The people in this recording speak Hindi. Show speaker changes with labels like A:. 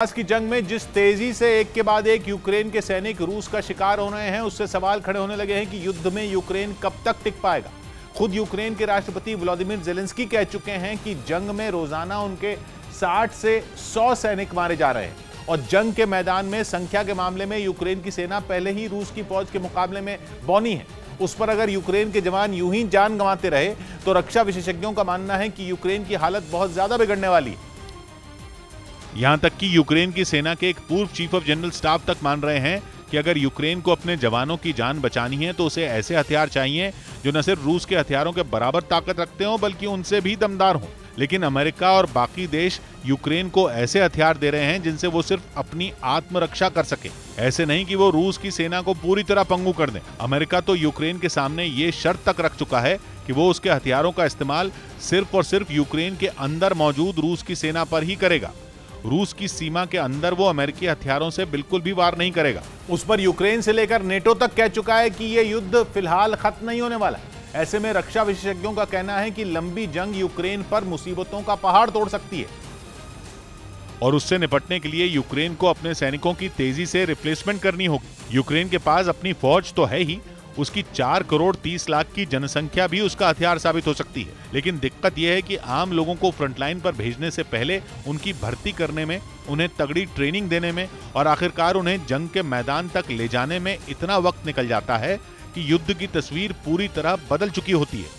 A: आज की जंग में जिस तेजी से एक के बाद एक यूक्रेन के सैनिक रूस का शिकार हो रहे हैं, उससे सवाल खड़े होने लगे हैं कि युद्ध में यूक्रेन कब तक टिक पाएगा। खुद यूक्रेन के राष्ट्रपति व्लादिमीर ज़ेलेंस्की कह चुके हैं कि जंग में रोजाना उनके 60 से 100 सैनिक मारे जा रहे हैं और जंग के मैदान में संख्या के मामले में यूक्रेन की सेना पहले ही रूस की फौज के मुकाबले में बौनी है। उस पर अगर यूक्रेन के जवान यूं ही जान गंवाते रहे तो रक्षा विशेषज्ञों का मानना है कि यूक्रेन की हालत बहुत ज्यादा बिगड़ने वाली है। यहां तक कि यूक्रेन की सेना के एक पूर्व चीफ ऑफ जनरल स्टाफ तक मान रहे हैं कि अगर यूक्रेन को अपने जवानों की जान बचानी है तो उसे ऐसे हथियार चाहिए जो न सिर्फ रूस के हथियारों के बराबर ताकत रखते हों बल्कि उनसे भी दमदार हों। लेकिन अमेरिका और बाकी देश यूक्रेन को ऐसे हथियार दे रहे हैं जिनसे वो सिर्फ अपनी आत्मरक्षा कर सके, ऐसे नहीं कि वो रूस की सेना को पूरी तरह पंगु कर दें। अमेरिका तो यूक्रेन के सामने ये शर्त तक रख चुका है कि वो उसके हथियारों का इस्तेमाल सिर्फ और सिर्फ यूक्रेन के अंदर मौजूद रूस की सेना पर ही करेगा। रूस की सीमा के अंदर वो अमेरिकी हथियारों से बिल्कुल भी वार नहीं करेगा। उस पर यूक्रेन से लेकर नेटो तक कह चुका है कि ये युद्ध फिलहाल खत्म नहीं होने वाला। ऐसे में रक्षा विशेषज्ञों का कहना है कि लंबी जंग यूक्रेन पर मुसीबतों का पहाड़ तोड़ सकती है और उससे निपटने के लिए यूक्रेन को अपने सैनिकों की तेजी से रिप्लेसमेंट करनी होगी। यूक्रेन के पास अपनी फौज तो है ही, उसकी 4 करोड़ 30 लाख की जनसंख्या भी उसका हथियार साबित हो सकती है। लेकिन दिक्कत यह है कि आम लोगों को फ्रंटलाइन पर भेजने से पहले उनकी भर्ती करने में, उन्हें तगड़ी ट्रेनिंग देने में और आखिरकार उन्हें जंग के मैदान तक ले जाने में इतना वक्त निकल जाता है कि युद्ध की तस्वीर पूरी तरह बदल चुकी होती है।